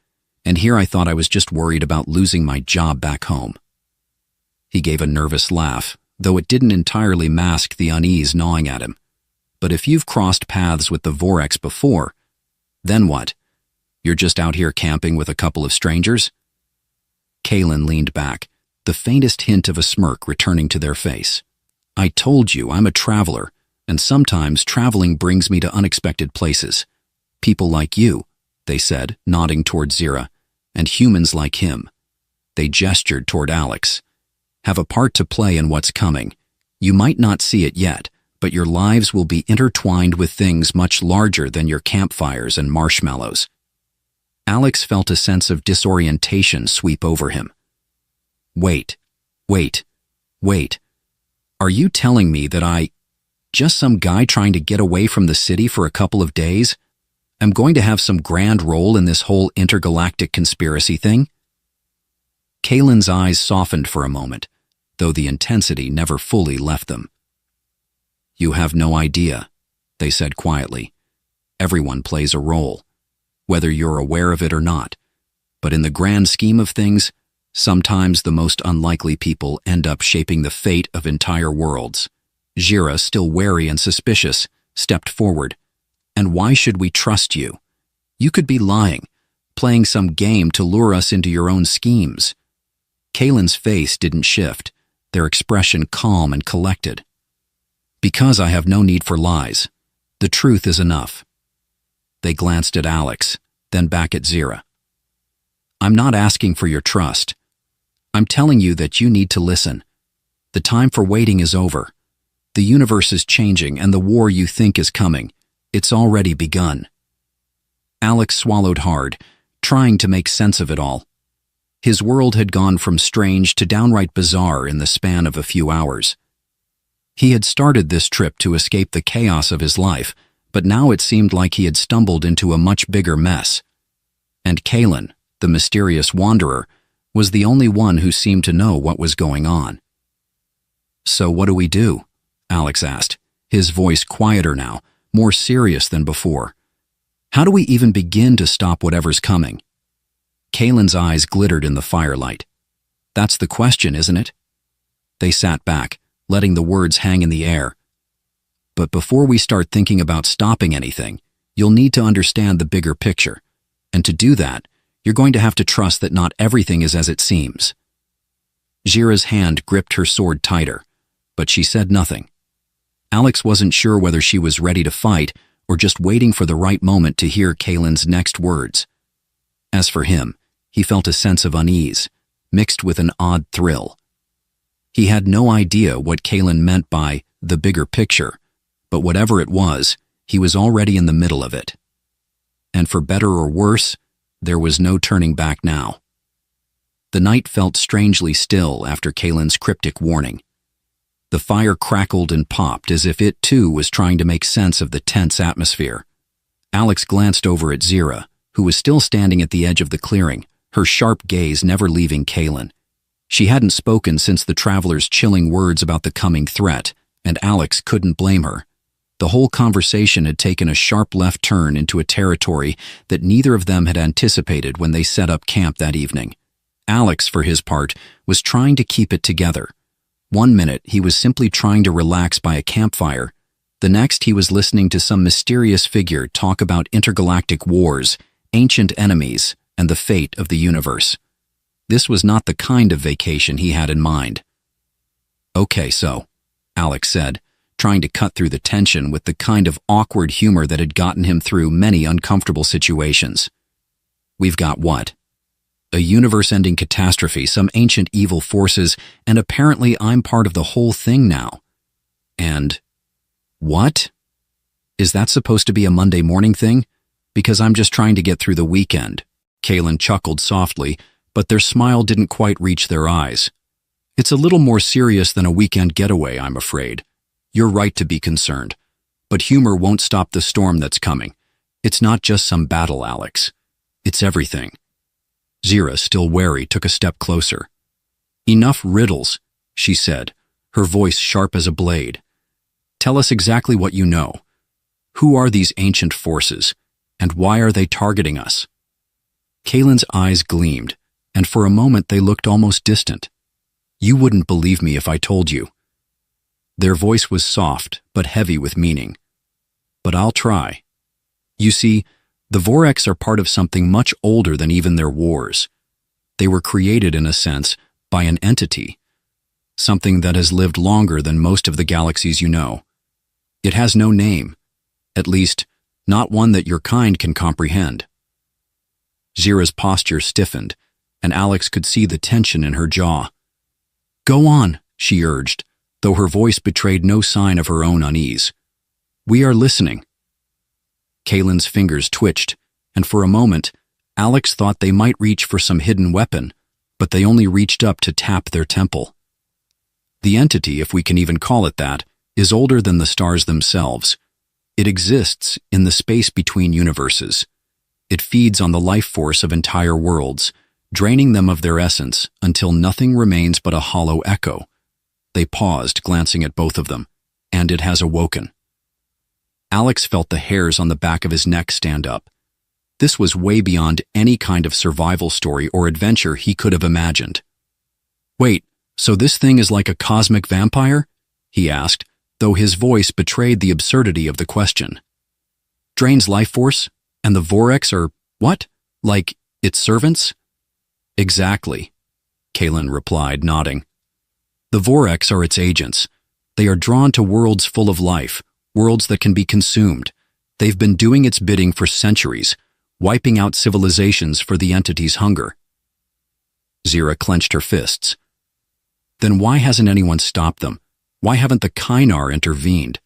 and here I thought I was just worried about losing my job back home. He gave a nervous laugh, though it didn't entirely mask the unease gnawing at him. But if you've crossed paths with the Vorex before, then what? You're just out here camping with a couple of strangers? Kalen leaned back, the faintest hint of a smirk returning to their face. I told you I'm a traveler, and sometimes traveling brings me to unexpected places. People like you, they said, nodding toward Zira, and humans like him. They gestured toward Alex. Have a part to play in what's coming. You might not see it yet, but your lives will be intertwined with things much larger than your campfires and marshmallows. Alex felt a sense of disorientation sweep over him. Wait, wait, wait. Are you telling me that just some guy trying to get away from the city for a couple of days, am going to have some grand role in this whole intergalactic conspiracy thing? Kaylin's eyes softened for a moment, though the intensity never fully left them. You have no idea, they said quietly. Everyone plays a role, whether you're aware of it or not. But in the grand scheme of things, sometimes the most unlikely people end up shaping the fate of entire worlds. Jira, still wary and suspicious, stepped forward. And why should we trust you? You could be lying, playing some game to lure us into your own schemes. Kaylin's face didn't shift, their expression calm and collected. Because I have no need for lies. The truth is enough. They glanced at Alex, then back at Jira. I'm not asking for your trust. I'm telling you that you need to listen. The time for waiting is over. The universe is changing, and the war you think is coming, it's already begun. Alex swallowed hard, trying to make sense of it all. His world had gone from strange to downright bizarre in the span of a few hours. He had started this trip to escape the chaos of his life, but now it seemed like he had stumbled into a much bigger mess. And Kaylin, the mysterious wanderer, was the only one who seemed to know what was going on. So what do we do? Alex asked, his voice quieter now, more serious than before. How do we even begin to stop whatever's coming? Kaylin's eyes glittered in the firelight. That's the question, isn't it? They sat back, letting the words hang in the air. But before we start thinking about stopping anything, you'll need to understand the bigger picture. And to do that, you're going to have to trust that not everything is as it seems. Jira's hand gripped her sword tighter, but she said nothing. Alex wasn't sure whether she was ready to fight or just waiting for the right moment to hear Kaylin's next words. As for him, he felt a sense of unease, mixed with an odd thrill. He had no idea what Kaylin meant by the bigger picture, but whatever it was, he was already in the middle of it. And for better or worse, there was no turning back now. The night felt strangely still after Kaylin's cryptic warning. The fire crackled and popped as if it too was trying to make sense of the tense atmosphere. Alex glanced over at Jira, who was still standing at the edge of the clearing, her sharp gaze never leaving Kaylin. She hadn't spoken since the traveler's chilling words about the coming threat, and Alex couldn't blame her. The whole conversation had taken a sharp left turn into a territory that neither of them had anticipated when they set up camp that evening. Alex, for his part, was trying to keep it together. One minute, he was simply trying to relax by a campfire. The next, he was listening to some mysterious figure talk about intergalactic wars, ancient enemies, and the fate of the universe. This was not the kind of vacation he had in mind. Okay, so, Alex said, trying to cut through the tension with the kind of awkward humor that had gotten him through many uncomfortable situations. We've got what? A universe-ending catastrophe, some ancient evil forces, and apparently I'm part of the whole thing now. And what? Is that supposed to be a Monday morning thing? Because I'm just trying to get through the weekend. Kaylin chuckled softly, but their smile didn't quite reach their eyes. It's a little more serious than a weekend getaway, I'm afraid. You're right to be concerned. But humor won't stop the storm that's coming. It's not just some battle, Alex. It's everything. Jira, still wary, took a step closer. Enough riddles, she said, her voice sharp as a blade. Tell us exactly what you know. Who are these ancient forces, and why are they targeting us? Kaylin's eyes gleamed, and for a moment they looked almost distant. You wouldn't believe me if I told you. Their voice was soft, but heavy with meaning. But I'll try. You see, the Vorex are part of something much older than even their wars. They were created, in a sense, by an entity, something that has lived longer than most of the galaxies you know. It has no name, at least, not one that your kind can comprehend. Jira's posture stiffened, and Alex could see the tension in her jaw. Go on, she urged, though her voice betrayed no sign of her own unease. We are listening. Kaylin's fingers twitched, and for a moment, Alex thought they might reach for some hidden weapon, but they only reached up to tap their temple. The entity, if we can even call it that, is older than the stars themselves. It exists in the space between universes. It feeds on the life force of entire worlds, draining them of their essence until nothing remains but a hollow echo. They paused, glancing at both of them, and it has awoken. Alex felt the hairs on the back of his neck stand up. This was way beyond any kind of survival story or adventure he could have imagined. "Wait, so this thing is like a cosmic vampire?" he asked, though his voice betrayed the absurdity of the question. "Drains life force? And the Vorex are, what? Like, its servants?" "Exactly," Kalen replied, nodding. "The Vorex are its agents. They are drawn to worlds full of life, worlds that can be consumed. They've been doing its bidding for centuries, wiping out civilizations for the entity's hunger." Zira clenched her fists. "Then why hasn't anyone stopped them? Why haven't the Kynar intervened?"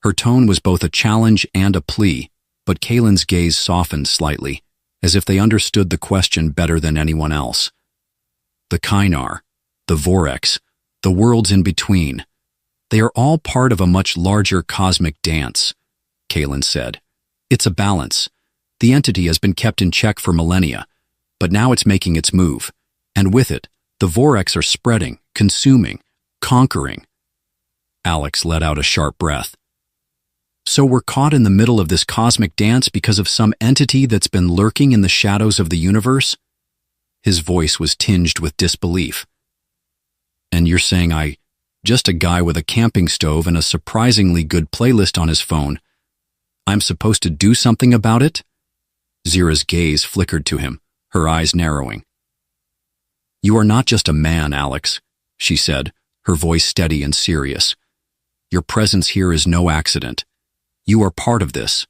Her tone was both a challenge and a plea, but Kalen's gaze softened slightly, as if they understood the question better than anyone else. The Kynar, the Vorex, the worlds in between. They are all part of a much larger cosmic dance, Kalen said. "It's a balance. The entity has been kept in check for millennia, but now it's making its move. And with it, the Vorex are spreading, consuming, conquering." Alex let out a sharp breath. "So we're caught in the middle of this cosmic dance because of some entity that's been lurking in the shadows of the universe?" His voice was tinged with disbelief. "And you're saying just a guy with a camping stove and a surprisingly good playlist on his phone, I'm supposed to do something about it?" Zira's gaze flickered to him, her eyes narrowing. "You are not just a man, Alex," she said, her voice steady and serious. "Your presence here is no accident. You are part of this."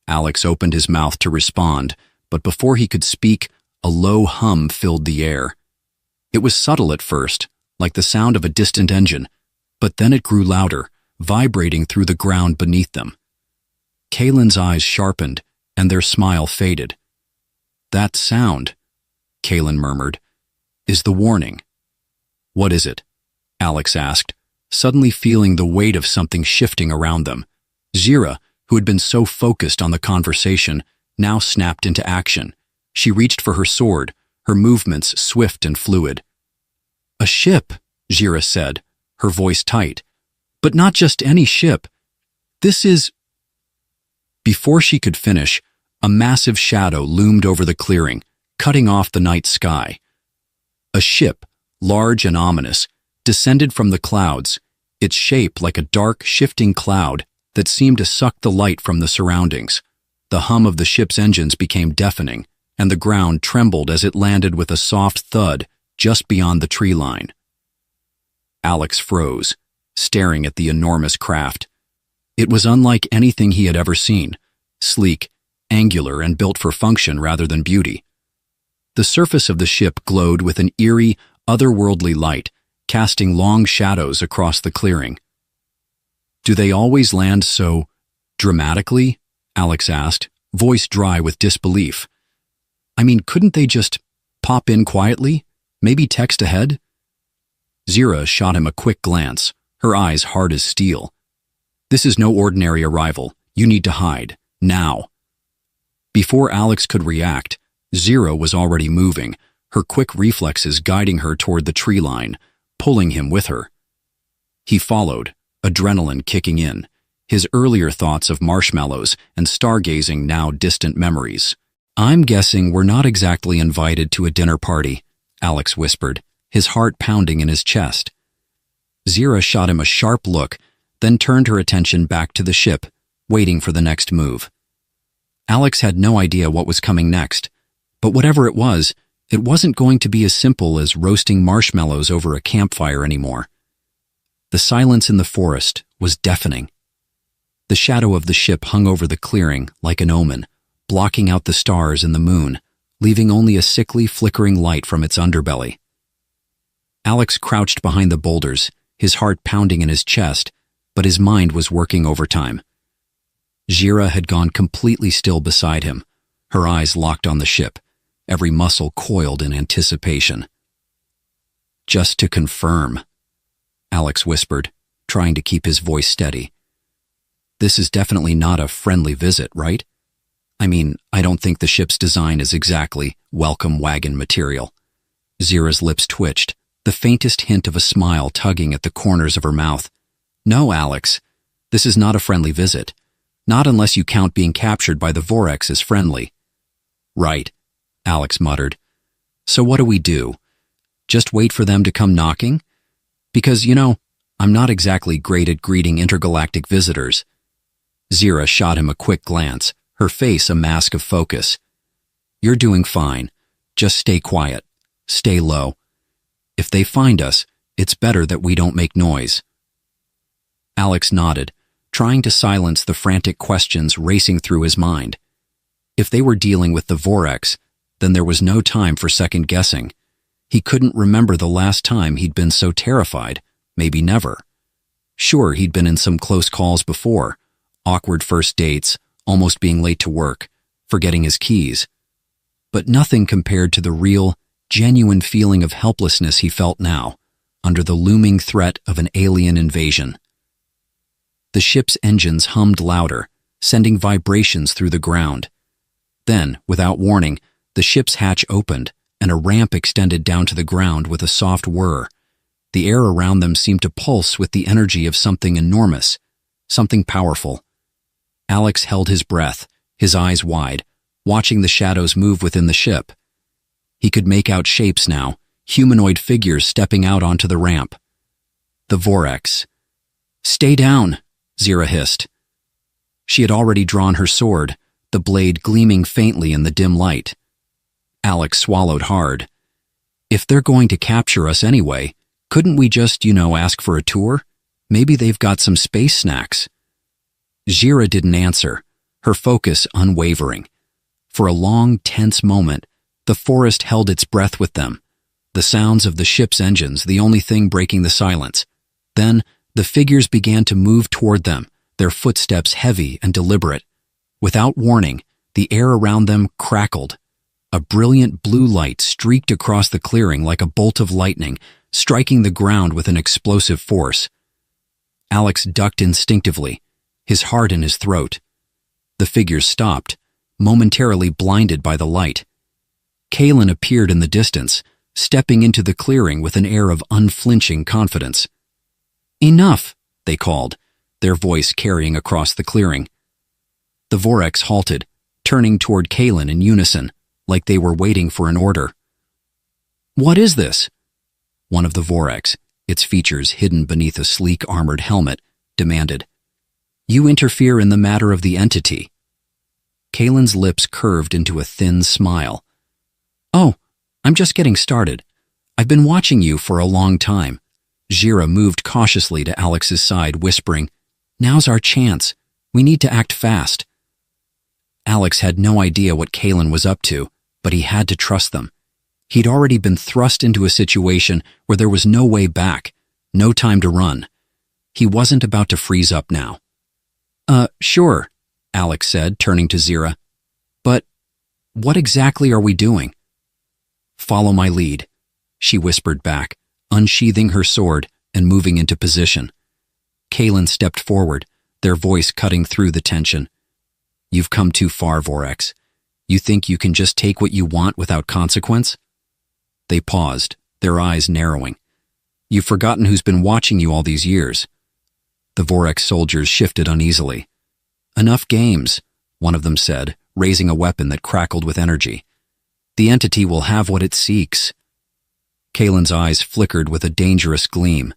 Alex opened his mouth to respond, but before he could speak, a low hum filled the air. It was subtle at first, like the sound of a distant engine, but then it grew louder, vibrating through the ground beneath them. Kalen's eyes sharpened, and their smile faded. "That sound," Kalen murmured, "is the warning." "What is it?" Alex asked, suddenly feeling the weight of something shifting around them. Zira, who had been so focused on the conversation, now snapped into action. She reached for her sword, her movements swift and fluid. "A ship," Zira said, her voice tight. "But not just any ship. This is—" Before she could finish, a massive shadow loomed over the clearing, cutting off the night sky. A ship, large and ominous, descended from the clouds, its shape like a dark, shifting cloud that seemed to suck the light from the surroundings. The hum of the ship's engines became deafening, and the ground trembled as it landed with a soft thud just beyond the tree line. Alex froze, staring at the enormous craft. It was unlike anything he had ever seen, sleek, angular, and built for function rather than beauty. The surface of the ship glowed with an eerie, otherworldly light, casting long shadows across the clearing. "Do they always land so dramatically?" Alex asked, voice dry with disbelief. "I mean, couldn't they just pop in quietly? Maybe text ahead?" Zira shot him a quick glance, her eyes hard as steel. "This is no ordinary arrival. You need to hide. Now." Before Alex could react, Zira was already moving, her quick reflexes guiding her toward the tree line, pulling him with her. He followed, adrenaline kicking in, his earlier thoughts of marshmallows and stargazing now distant memories. "I'm guessing we're not exactly invited to a dinner party," Alex whispered, his heart pounding in his chest. Zira shot him a sharp look, then turned her attention back to the ship, waiting for the next move. Alex had no idea what was coming next, but whatever it wasn't going to be as simple as roasting marshmallows over a campfire anymore. The silence in the forest was deafening. The shadow of the ship hung over the clearing like an omen, blocking out the stars and the moon, leaving only a sickly, flickering light from its underbelly. Alex crouched behind the boulders, his heart pounding in his chest, but his mind was working overtime. Zira had gone completely still beside him, Her eyes locked on the ship, every muscle coiled in anticipation. "Just to confirm," Alex whispered, trying to keep his voice steady. "This is definitely not a friendly visit, right? I mean, I don't think the ship's design is exactly welcome wagon material." Zira's lips twitched, the faintest hint of a smile tugging at the corners of her mouth. "No, Alex, this is not a friendly visit. Not unless you count being captured by the Vorex as friendly." "Right," Alex muttered. "So what do we do? Just wait for them to come knocking? Because, I'm not exactly great at greeting intergalactic visitors." Zira shot him a quick glance, her face a mask of focus. "You're doing fine. Just stay quiet. Stay low. If they find us, it's better that we don't make noise." Alex nodded, trying to silence the frantic questions racing through his mind. If they were dealing with the Vorex, then there was no time for second-guessing. He couldn't remember the last time he'd been so terrified, maybe never. Sure, he'd been in some close calls before, awkward first dates, almost being late to work, forgetting his keys. But nothing compared to the real, genuine feeling of helplessness he felt now, under the looming threat of an alien invasion. The ship's engines hummed louder, sending vibrations through the ground. Then, without warning, the ship's hatch opened, and a ramp extended down to the ground with a soft whir. The air around them seemed to pulse with the energy of something enormous, something powerful. Alex held his breath, his eyes wide, watching the shadows move within the ship. He could make out shapes now, humanoid figures stepping out onto the ramp. The Vorex. "Stay down," Zira hissed. She had already drawn her sword, the blade gleaming faintly in the dim light. Alex swallowed hard. If they're going to capture us anyway, couldn't we just, ask for a tour? Maybe they've got some space snacks. Zira didn't answer, her focus unwavering. For a long, tense moment, the forest held its breath with them, the sounds of the ship's engines the only thing breaking the silence. Then, the figures began to move toward them, their footsteps heavy and deliberate. Without warning, the air around them crackled. A brilliant blue light streaked across the clearing like a bolt of lightning, striking the ground with an explosive force. Alex ducked instinctively, his heart in his throat. The figures stopped, momentarily blinded by the light. Kalen appeared in the distance, stepping into the clearing with an air of unflinching confidence. "Enough," they called, their voice carrying across the clearing. The Vorex halted, turning toward Kalen in unison, like they were waiting for an order. "What is this?" One of the Vorex, its features hidden beneath a sleek armored helmet, demanded. "You interfere in the matter of the entity." Kalen's lips curved into a thin smile. "Oh, I'm just getting started. I've been watching you for a long time." Zira moved cautiously to Alex's side, whispering, "Now's our chance. We need to act fast." Alex had no idea what Kalen was up to, but he had to trust them. He'd already been thrust into a situation where there was no way back, no time to run. He wasn't about to freeze up now. Sure," Alex said, turning to Zira. "But what exactly are we doing?" "Follow my lead," she whispered back, unsheathing her sword and moving into position. Kalen stepped forward, their voice cutting through the tension. "You've come too far, Vorex. You think you can just take what you want without consequence?" They paused, their eyes narrowing. "You've forgotten who's been watching you all these years." The Vorex soldiers shifted uneasily. "Enough games," one of them said, raising a weapon that crackled with energy. "The entity will have what it seeks." Kalen's eyes flickered with a dangerous gleam.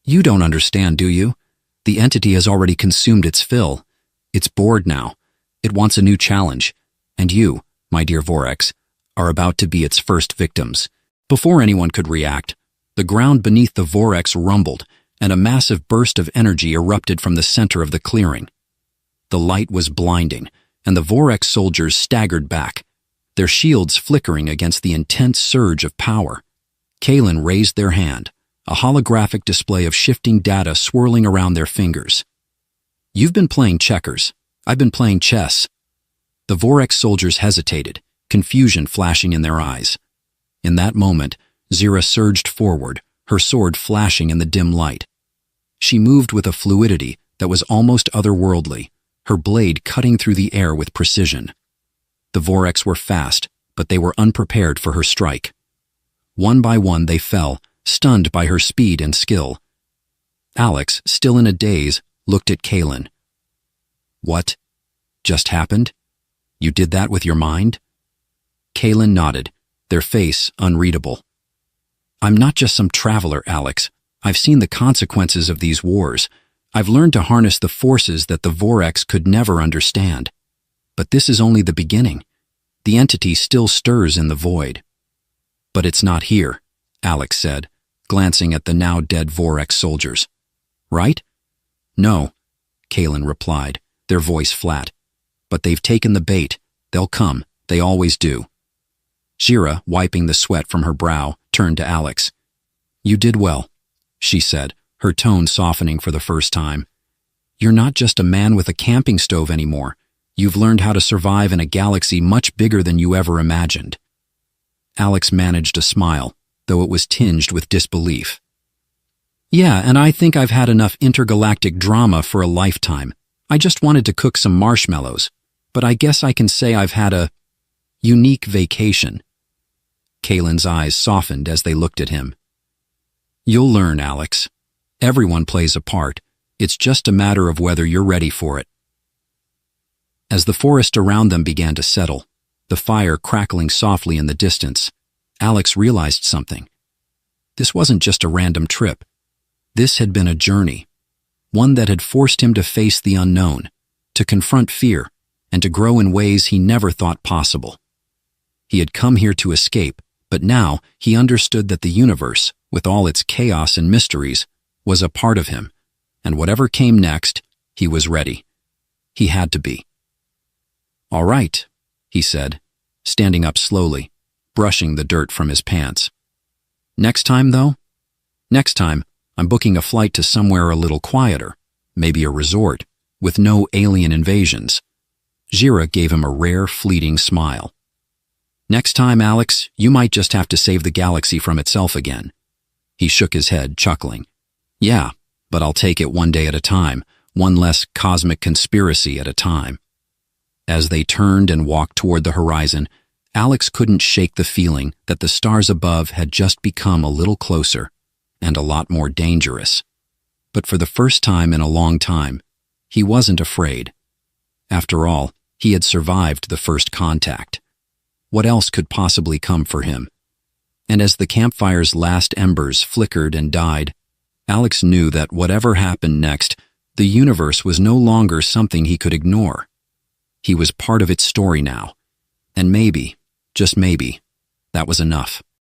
"You don't understand, do you? The entity has already consumed its fill. It's bored now. It wants a new challenge. And you, my dear Vorex, are about to be its first victims." Before anyone could react, the ground beneath the Vorex rumbled, and a massive burst of energy erupted from the center of the clearing. The light was blinding, and the Vorex soldiers staggered back, their shields flickering against the intense surge of power. Kalen raised their hand, a holographic display of shifting data swirling around their fingers. "You've been playing checkers. I've been playing chess." The Vorex soldiers hesitated, confusion flashing in their eyes. In that moment, Zira surged forward, her sword flashing in the dim light. She moved with a fluidity that was almost otherworldly, her blade cutting through the air with precision. The Vorex were fast, but they were unprepared for her strike. One by one they fell, stunned by her speed and skill. Alex, still in a daze, looked at Kaelin. "What just happened? You did that with your mind?" Kaelin nodded, their face unreadable. "I'm not just some traveler, Alex. I've seen the consequences of these wars. I've learned to harness the forces that the Vorex could never understand. But this is only the beginning. The entity still stirs in the void." "But it's not here," Alex said, glancing at the now dead Vorex soldiers. "Right?" "No," Kaelin replied, their voice flat. "But they've taken the bait. They'll come. They always do." Zira, wiping the sweat from her brow, turned to Alex. "You did well," she said, her tone softening for the first time. "You're not just a man with a camping stove anymore. You've learned how to survive in a galaxy much bigger than you ever imagined." Alex managed a smile, though it was tinged with disbelief. "Yeah, and I think I've had enough intergalactic drama for a lifetime. I just wanted to cook some marshmallows, but I guess I can say I've had a unique vacation." Kaelin's eyes softened as they looked at him. "You'll learn, Alex. Everyone plays a part. It's just a matter of whether you're ready for it." As the forest around them began to settle, the fire crackling softly in the distance, Alex realized something. This wasn't just a random trip. This had been a journey, one that had forced him to face the unknown, to confront fear, and to grow in ways he never thought possible. He had come here to escape, but now he understood that the universe, with all its chaos and mysteries, was a part of him, and whatever came next, he was ready. He had to be. "All right," he said, standing up slowly, brushing the dirt from his pants. "Next time, though? Next time, I'm booking a flight to somewhere a little quieter, maybe a resort, with no alien invasions." Zira gave him a rare, fleeting smile. "Next time, Alex, you might just have to save the galaxy from itself again." He shook his head, chuckling. "Yeah, but I'll take it one day at a time, one less cosmic conspiracy at a time." As they turned and walked toward the horizon, Alex couldn't shake the feeling that the stars above had just become a little closer and a lot more dangerous. But for the first time in a long time, he wasn't afraid. After all, he had survived the first contact. What else could possibly come for him? And as the campfire's last embers flickered and died, Alex knew that whatever happened next, the universe was no longer something he could ignore. He was part of its story now, and maybe, just maybe, that was enough.